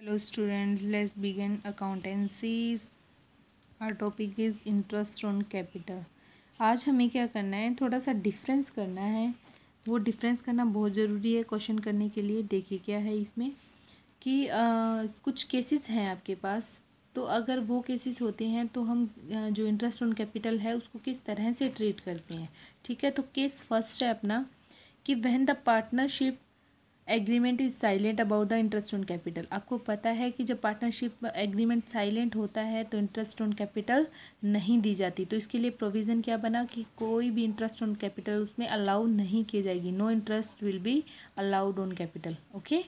Hello students, let's begin accountancy. Our topic is interest on capital. आज हमें क्या करना है, थोड़ा सा डिफरेंस करना है। वो डिफरेंस करना बहुत ज़रूरी है क्वेश्चन करने के लिए। देखिए क्या है इसमें कि कुछ केसेस हैं आपके पास, तो अगर वो केसेस होते हैं तो हम जो इंटरेस्ट ऑन कैपिटल है उसको किस तरह से ट्रीट करते हैं। ठीक है, तो केस फर्स्ट है अपना कि when the partnership agreement is silent about the interest on capital. आपको पता है कि जब पार्टनरशिप एग्रीमेंट साइलेंट होता है तो इंटरेस्ट ऑन कैपिटल नहीं दी जाती। तो इसके लिए प्रोविज़न क्या बना कि कोई भी इंटरेस्ट ऑन कैपिटल उसमें अलाउ नहीं की जाएगी। No interest will be allowed on capital. Okay,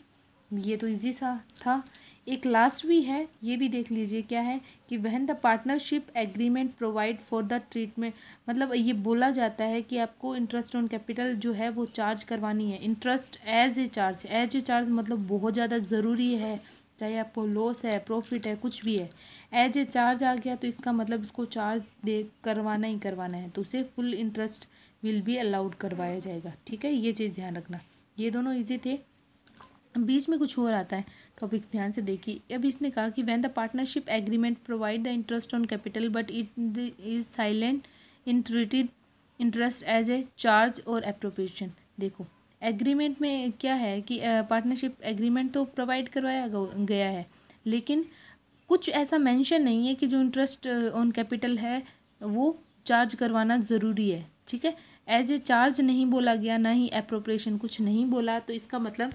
ये तो इजी सा था। एक लास्ट भी है, ये भी देख लीजिए क्या है कि when the partnership agreement provide for the treatment, मतलब ये बोला जाता है कि आपको इंटरेस्ट ऑन कैपिटल जो है वो चार्ज करवानी है। Interest as a charge, as a charge मतलब बहुत ज़्यादा ज़रूरी है, चाहे आपको लॉस है प्रॉफिट है कुछ भी है, एज ए चार्ज आ गया तो इसका मतलब इसको चार्ज दे करवाना ही करवाना है, तो उसे full interest will be allowed करवाया जाएगा। ठीक है, ये चीज़ ध्यान रखना। ये दोनों ईजी थे। बीच में कुछ और आता है, टॉपिक्स ध्यान से देखिए। अब इसने कहा कि when the partnership agreement provide the interest on capital but it is silent in treated interest as a charge और एप्रोप्रिएशन। देखो एग्रीमेंट में क्या है कि पार्टनरशिप एग्रीमेंट तो प्रोवाइड करवाया गया है, लेकिन कुछ ऐसा मेंशन नहीं है कि जो इंटरेस्ट ऑन कैपिटल है वो चार्ज करवाना ज़रूरी है। ठीक है, एज ए चार्ज नहीं बोला गया, ना ही एप्रोप्रिएशन कुछ नहीं बोला, तो इसका मतलब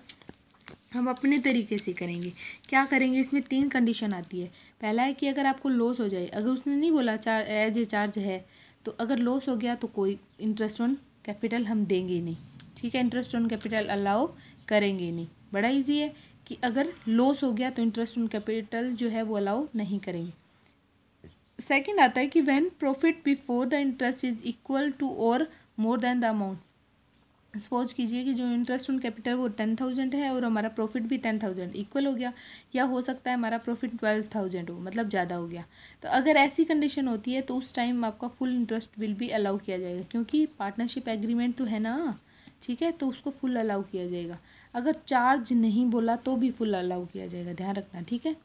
हम अपने तरीके से करेंगे। क्या करेंगे, इसमें 3 कंडीशन आती है। पहला है कि अगर आपको लॉस हो जाए, अगर उसने नहीं बोला एज ए चार्ज है, तो अगर लॉस हो गया तो कोई इंटरेस्ट ऑन कैपिटल हम देंगे नहीं। ठीक है, इंटरेस्ट ऑन कैपिटल अलाउ करेंगे नहीं। बड़ा इजी है कि अगर लॉस हो गया तो इंटरेस्ट ऑन कैपिटल जो है वो अलाउ नहीं करेंगे। सेकेंड आता है कि when profit before the interest is equal to और more than the amount. Suppose कीजिए कि जो इंटरेस्ट ऑन कैपिटल वो 10,000 है और हमारा प्रॉफिट भी 10,000 इक्वल हो गया, या हो सकता है हमारा प्रॉफिट 12,000 हो, मतलब ज़्यादा हो गया। तो अगर ऐसी कंडीशन होती है तो उस टाइम आपका फुल इंटरेस्ट विल भी अलाउ किया जाएगा, क्योंकि पार्टनरशिप एग्रीमेंट तो है ना। ठीक है, तो उसको फुल अलाउ किया जाएगा। अगर चार्ज नहीं बोला तो भी फुल अलाउ किया जाएगा, ध्यान रखना। ठीक है,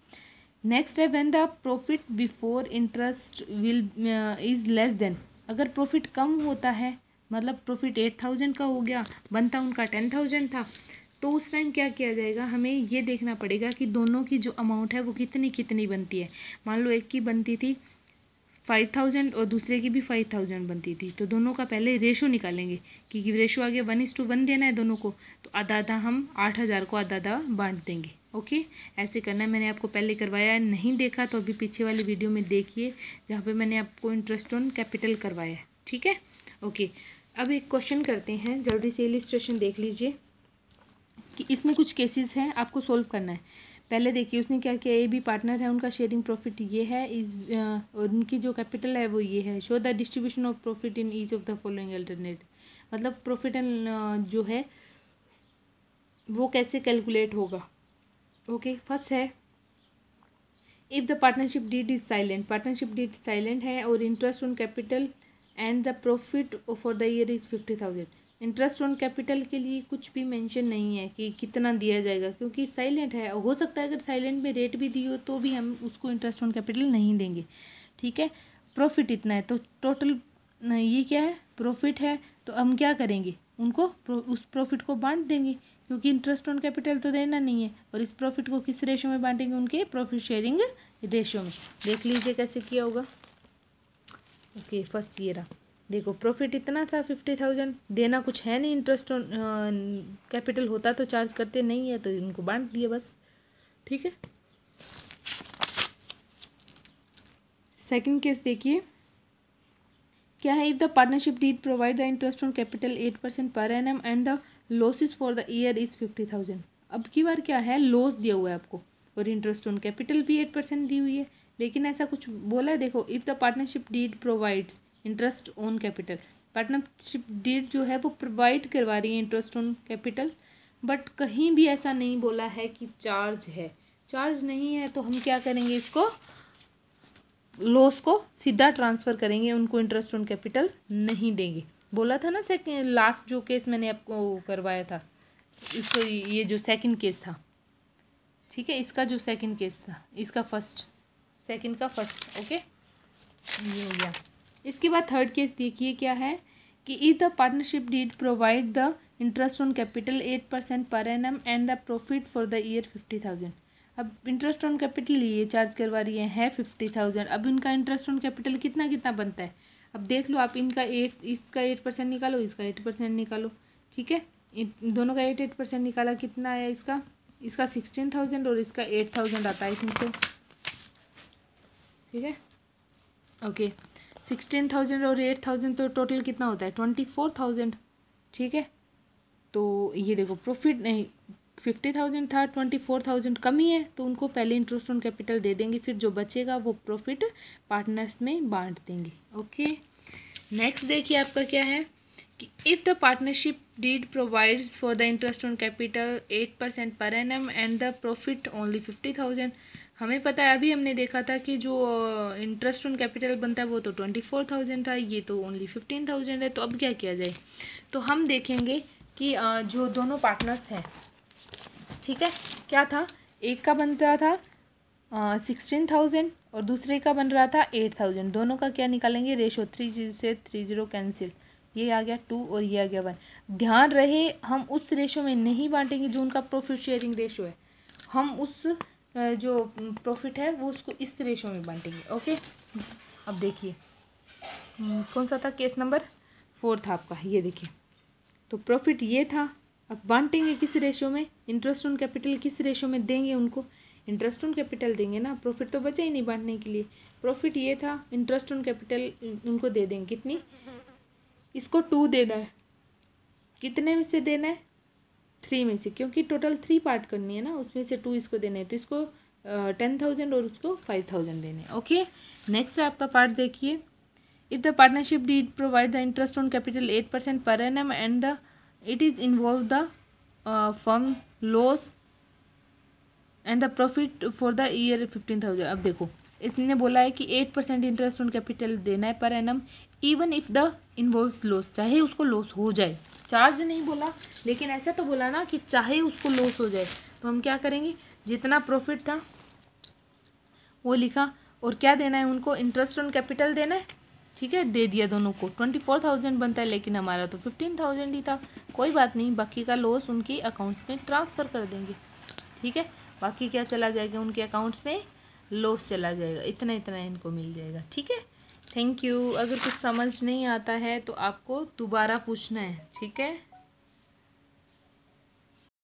नेक्स्ट है when the profit before interest will is less than. अगर प्रॉफिट कम होता है, मतलब प्रॉफिट 8,000 का हो गया, बनता उनका 10,000 था, तो उस टाइम क्या किया जाएगा, हमें ये देखना पड़ेगा कि दोनों की जो अमाउंट है वो कितनी कितनी बनती है। मान लो एक की बनती थी 5,000 और दूसरे की भी 5,000 बनती थी, तो दोनों का पहले रेशो निकालेंगे कि रेशो आ गया 1:1 देना है दोनों को, तो आधा आधा हम 8,000 को आधा आधा बांट देंगे। ओके, ऐसे करना है। मैंने आपको पहले करवाया है, नहीं देखा तो अभी पीछे वाली वीडियो में देखिए जहाँ पे मैंने आपको इंटरेस्ट ऑन कैपिटल करवाया है। ठीक है, ओके। अब एक क्वेश्चन करते हैं, जल्दी से इलिस्ट्रेशन देख लीजिए कि इसमें कुछ केसेस हैं आपको सोल्व करना है। पहले देखिए उसने क्या किया, ए बी पार्टनर है, उनका शेयरिंग प्रॉफिट ये है, इस और उनकी जो कैपिटल है वो ये है। Show the distribution of profit in each of the following alternate, मतलब प्रॉफिट एंड जो है वो कैसे कैलकुलेट होगा। ओके, फर्स्ट है if the partnership deed is silent, partnership deed silent है और interest on capital and the profit for the year is 50,000। Interest on capital के लिए कुछ भी मेंशन नहीं है कि कितना दिया जाएगा, क्योंकि साइलेंट है। हो सकता है अगर साइलेंट में रेट भी दी हो तो भी हम उसको इंटरेस्ट ऑन कैपिटल नहीं देंगे। ठीक है, प्रॉफिट इतना है, तो टोटल ये क्या है, प्रॉफिट है, तो हम क्या करेंगे, उनको उस प्रॉफिट को बांट देंगे, क्योंकि इंटरेस्ट ऑन कैपिटल तो देना नहीं है। और इस प्रॉफिट को किस रेशो में बांटेंगे, उनके प्रॉफिट शेयरिंग रेशो में। देख लीजिए कैसे किया होगा। ओके, फर्स्ट ये रहा, देखो प्रॉफिट इतना था 50,000, देना कुछ है नहीं, इंटरेस्ट ऑन कैपिटल होता तो चार्ज करते, नहीं है तो इनको बांट दिए बस। ठीक है, सेकंड केस देखिए क्या है, if the partnership deed provide the interest on capital 8% per annum and the losses for the year is 50,000। अब की बार क्या है, लॉस दिया हुआ है आपको और इंटरेस्ट ऑन कैपिटल भी 8% दी हुई है, लेकिन ऐसा कुछ बोला है। देखो if the partnership deed provides interest on capital, partnership deed जो है वो प्रोवाइड करवा रही है इंटरेस्ट ऑन कैपिटल, बट कहीं भी ऐसा नहीं बोला है कि चार्ज है। चार्ज नहीं है तो हम क्या करेंगे, इसको लॉस को सीधा ट्रांसफ़र करेंगे, उनको इंटरेस्ट ऑन कैपिटल नहीं देंगे। बोला था ना सेकेंड लास्ट जो केस मैंने आपको करवाया था, इसको ये जो सेकंड केस था। ठीक है, इसका जो सेकंड केस था, इसका फर्स्ट, सेकंड का फर्स्ट, ओके, ये हो गया। इसके बाद थर्ड केस देखिए क्या है कि if the partnership deed provide the interest on capital 8% per annum and the profit for the year 50,000। अब इंटरेस्ट ऑन कैपिटल ये चार्ज करवा रही है 50,000। अब इनका इंटरेस्ट ऑन कैपिटल कितना कितना बनता है, अब देख लो आप, इनका 8% निकालो, इसका 8% निकालो, ठीक है, दोनों का 8% निकाला, कितना आया इसका 16,000 और इसका 8,000 आता है, इनको, ठीक है, ओके। 16,000 और 8,000 तो टोटल कितना होता है 24,000, ठीक है। तो ये देखो प्रॉफिट नहीं, 50,000 था, 24,000 कमी है, तो उनको पहले इंटरेस्ट ऑन कैपिटल दे देंगे, फिर जो बचेगा वो प्रॉफिट पार्टनर्स में बांट देंगे, ओके। नेक्स्ट देखिए आपका क्या है कि if the partnership deed provides for the interest on capital 8% per annum and the profit only 50,000। हमें पता है, अभी हमने देखा था कि जो इंटरेस्ट ऑन कैपिटल बनता है वो तो 24,000 था, ये तो ओनली 15,000 है। तो अब क्या किया जाए, तो हम देखेंगे कि जो दोनों पार्टनर्स हैं, ठीक है, क्या था, एक का बनता था 16,000 और दूसरे का बन रहा था 8,000। दोनों का क्या निकालेंगे रेशो, 3 से 30 कैंसिल, ये आ गया 2 और ये आ गया 1। ध्यान रहे हम उस रेशो में नहीं बांटेंगे जो उनका प्रॉफिट शेयरिंग रेशो है, हम उस जो प्रॉफिट है वो उसको इस रेशो में बांटेंगे, ओके। अब देखिए कौन सा था, केस नंबर 4 था आपका, ये देखिए, तो प्रॉफिट ये था, अब बांटेंगे किस रेशो में, इंटरेस्ट ऑन कैपिटल किस रेशो में देंगे उनको, इंटरेस्ट ऑन कैपिटल देंगे ना, प्रॉफिट तो बचा ही नहीं बांटने के लिए। प्रॉफिट ये था, इंटरेस्ट ऑन कैपिटल उनको दे देंगे, कितनी, इसको 2 देना है, कितने में से देना है 3 में से, क्योंकि टोटल 3 पार्ट करनी है ना, उसमें से 2 इसको देने हैं, तो इसको 10,000 और उसको 5,000 देने, ओके। नेक्स्ट आपका पार्ट देखिए, if the partnership deed provide the interest on capital 8% per annum and the it is involve the firm loss and the profit for the year 15,000। अब देखो इसने बोला है कि 8% इंटरेस्ट ऑन कैपिटल देना है per annum even if the involves loss, चाहे उसको लॉस हो जाए, चार्ज नहीं बोला लेकिन ऐसा तो बोला ना कि चाहे उसको लॉस हो जाए, तो हम क्या करेंगे, जितना प्रॉफिट था वो लिखा, और क्या देना है उनको, इंटरेस्ट ऑन कैपिटल देना है, ठीक है, दे दिया दोनों को। 24,000 बनता है, लेकिन हमारा तो 15,000 ही था, कोई बात नहीं, बाकी का लॉस उनकी अकाउंट्स में ट्रांसफ़र कर देंगे, ठीक है। बाकी क्या चला जाएगा उनके अकाउंट्स में, लॉस चला जाएगा, इतना इतना इनको मिल जाएगा, ठीक है। Thank you. अगर कुछ समझ नहीं आता है तो आपको दोबारा पूछना है, ठीक है।